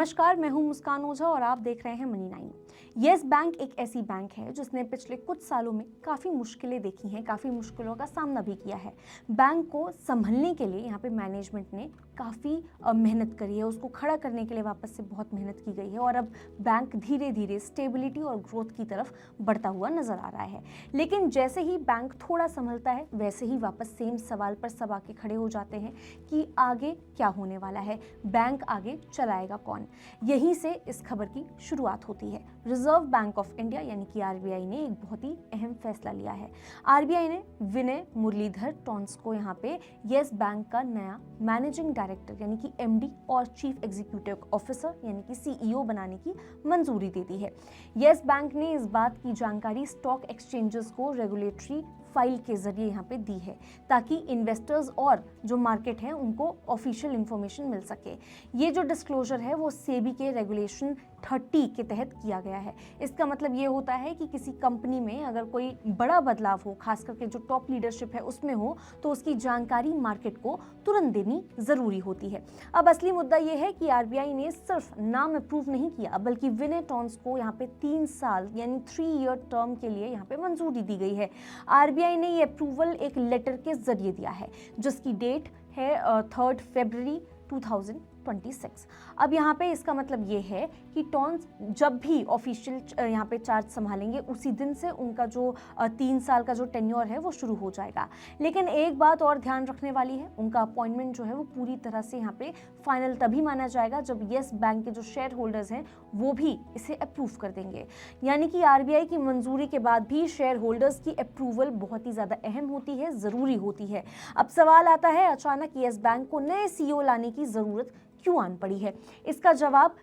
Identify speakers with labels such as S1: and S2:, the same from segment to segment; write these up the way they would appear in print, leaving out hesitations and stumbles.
S1: नमस्कार, मैं हूं मुस्कान ओझा और आप देख रहे हैं मनी 9। येस बैंक एक ऐसी बैंक है जिसने पिछले कुछ सालों में काफ़ी मुश्किलें देखी हैं, काफ़ी मुश्किलों का सामना भी किया है। बैंक को संभलने के लिए यहाँ पे मैनेजमेंट ने काफ़ी मेहनत करी है, उसको खड़ा करने के लिए वापस से बहुत मेहनत की गई है और अब बैंक धीरे धीरे स्टेबिलिटी और ग्रोथ की तरफ बढ़ता हुआ नजर आ रहा है। लेकिन जैसे ही बैंक थोड़ा संभलता है वैसे ही वापस सेम सवाल पर सब आके खड़े हो जाते हैं कि आगे क्या होने वाला है, बैंक आगे चलाएगा कौन। यहीं से इस खबर की शुरुआत होती है। रिजर्व बैंक ऑफ इंडिया यानी कि आरबीआई ने एक बहुत ही अहम फैसला लिया है। आरबीआई ने विनय मुरलीधर टॉन्स को यहाँ पे येस बैंक का नया मैनेजिंग डायरेक्टर यानी कि एमडी और चीफ एग्जीक्यूटिव ऑफिसर यानी कि सीईओ बनाने की मंजूरी दे दी है। येस बैंक ने इस बात की जानकारी स्टॉक एक्सचेंजेस को रेगुलेटरी फाइल के जरिए यहाँ पे दी है ताकि इन्वेस्टर्स और जो मार्केट है उनको ऑफिशियल इंफॉर्मेशन मिल सके। ये जो डिस्क्लोजर है वो सेबी के रेगुलेशन 30 के तहत किया गया है। इसका मतलब ये होता है कि किसी कंपनी में अगर कोई बड़ा बदलाव हो, खास करके जो टॉप लीडरशिप है उसमें हो, तो उसकी जानकारी मार्केट को तुरंत देनी जरूरी होती है। अब असली मुद्दा ये है कि आरबीआई ने सिर्फ नाम अप्रूव नहीं किया बल्कि विनय टॉन्स को यहाँ पे 3 साल यानी 3 ईयर टर्म के लिए यहाँ पे मंजूरी दी गई है। आरबीआई ने ये अप्रूवल एक लेटर के जरिए दिया है जिसकी डेट है 3 फरवरी 2026। अब यहाँ पे इसका मतलब ये है कि टॉन्स जब भी ऑफिशियल यहाँ पे चार्ज संभालेंगे उसी दिन से उनका जो 3 साल का जो टेन्योर है वो शुरू हो जाएगा। लेकिन एक बात और ध्यान रखने वाली है, उनका अपॉइंटमेंट जो है वो पूरी तरह से यहाँ पे फाइनल तभी माना जाएगा जब येस बैंक के जो शेयर होल्डर्स हैं वो भी इसे अप्रूव कर देंगे। यानी कि आरबीआई की मंजूरी के बाद भी शेयर होल्डर्स की अप्रूवल बहुत ही ज़्यादा अहम होती है, ज़रूरी होती है। अब सवाल आता है, अचानक येस बैंक को नए सीईओ लाने की ज़रूरत क्यों आन पड़ी है? इसका जवाब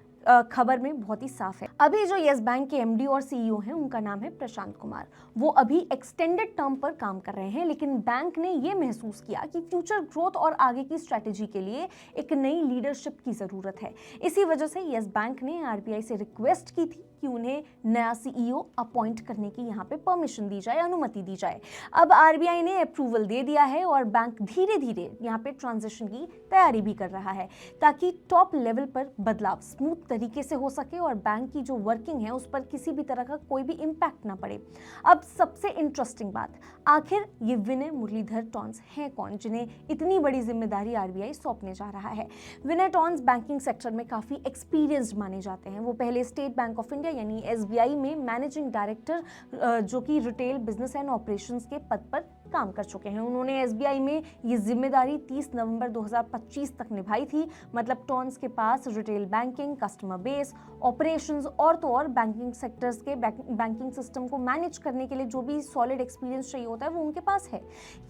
S1: खबर में बहुत ही साफ है। अभी जो येस बैंक के एमडी और सीईओ हैं उनका नाम है प्रशांत कुमार। वो अभी एक्सटेंडेड टर्म पर काम कर रहे हैं, लेकिन बैंक ने ये महसूस किया कि फ्यूचर ग्रोथ और आगे की स्ट्रेटेजी के लिए एक नई लीडरशिप की जरूरत है। इसी वजह से येस बैंक ने आरबीआई से रिक्वेस्ट की थी कि उन्हें नया सीईओ अपॉइंट करने की यहाँ पे परमिशन दी जाए, अनुमति दी जाए। अब आरबीआई ने अप्रूवल दे दिया है और बैंक धीरे धीरे यहाँ पे ट्रांजिशन की तैयारी भी कर रहा है ताकि टॉप लेवल पर बदलाव स्मूथ तरीके से हो सके और बैंक की जो वर्किंग है उस पर किसी भी तरह का कोई भी इम्पैक्ट ना पड़े। अब सबसे इंटरेस्टिंग बात, आखिर ये विनय मुरलीधर टॉन्स हैं कौन जिन्हें इतनी बड़ी जिम्मेदारी आरबीआई सौंपने जा रहा है? विनय टॉन्स बैंकिंग सेक्टर में काफी एक्सपीरियंस्ड माने जाते हैं। वो पहले स्टेट बैंक ऑफ इंडिया यानी एसबीआई में मैनेजिंग डायरेक्टर जो कि रिटेल बिजनेस एंड ऑपरेशंस के पद पर काम कर चुके हैं। उन्होंने एसबीआई में ये जिम्मेदारी 30 नवंबर 2025 तक निभाई थी। मतलब टॉन्स के पास retail banking, customer base, operations और तो और बैंकिंग सेक्टर्स के बैंकिंग सिस्टम को मैनेज करने के लिए जो भी सॉलिड एक्सपीरियंस चाहिए होता है वो उनके पास है।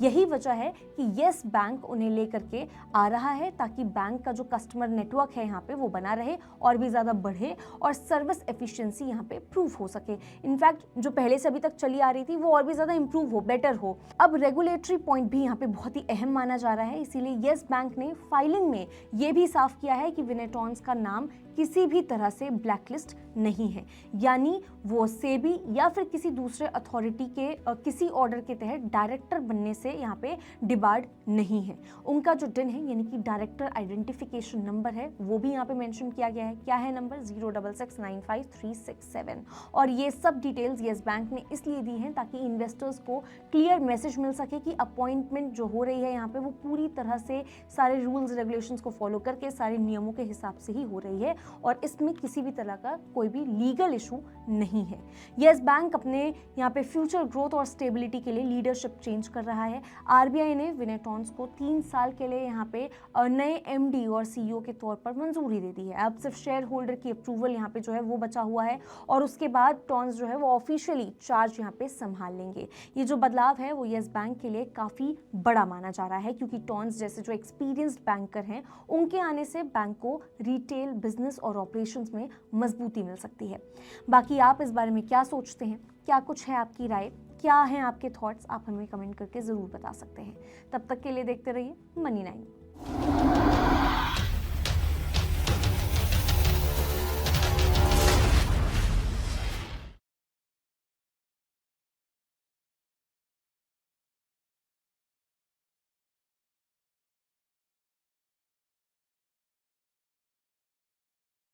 S1: यही वजह है कि येस बैंक उन्हें लेकर के आ रहा है ताकि बैंक का जो कस्टमर नेटवर्क है यहाँ पे वो बना रहे और भी ज़्यादा बढ़े और सर्विस एफिशिएंसी यहाँ पे प्रूव हो सके। इनफैक्ट जो पहले से अभी तक चली आ रही थी वो और भी ज़्यादा इंप्रूव हो, बेटर हो। अब रेगुलेटरी पॉइंट भी यहाँ पे बहुत ही अहम माना जा रहा है, इसीलिए येस बैंक ने फाइलिंग में ये भी साफ किया है कि विनय टॉन्स का नाम किसी भी तरह से ब्लैकलिस्ट नहीं है, यानी वो सेबी या फिर किसी दूसरे अथॉरिटी के किसी ऑर्डर के तहत डायरेक्टर बनने से यहाँ पे डिबार्ड नहीं है। उनका जो डिन है यानी कि डायरेक्टर आइडेंटिफिकेशन नंबर है वो भी यहाँ पे मेंशन किया गया है। क्या है नंबर? 066955367। और ये सब डिटेल्स येस बैंक ने इसलिए दी हैं ताकि इन्वेस्टर्स को क्लियर मैसेज मिल सके कि अपॉइंटमेंट जो हो रही है यहाँ पे वो पूरी तरह से सारे रूल्स रेगुलेशंस को फॉलो करके सारे नियमों के हिसाब से ही हो रही है और इसमें किसी भी तरह का कोई भी लीगल इशू नहीं है। येस बैंक अपने यहाँ पे फ्यूचर ग्रोथ और स्टेबिलिटी के लिए लीडरशिप चेंज कर रहा है। आरबीआई ने विनय टॉन्स को 3 साल के लिए यहाँ पे नए एमडी और सीईओ के तौर पर मंजूरी दे दी है। अब सिर्फ शेयर होल्डर की अप्रूवल यहाँ पे जो है वो बचा हुआ है और उसके बाद टॉन्स जो है वो ऑफिशियली चार्ज यहाँ पे संभाल लेंगे। ये जो बदलाव है वो येस बैंक के लिए काफ़ी बड़ा माना जा रहा है क्योंकि टॉन्स जैसे जो एक्सपीरियंस्ड बैंकर हैं उनके आने से बैंक को रिटेल बिजनेस और ऑपरेशंस में मजबूती मिल सकती है। बाकी आप इस बारे में क्या सोचते हैं? क्या कुछ है आपकी राय? क्या हैं आपके थॉट्स? आप हमें कमेंट करके ज़रूर बता सकते हैं। तब तक के लिए देखते रहिए मनी 9।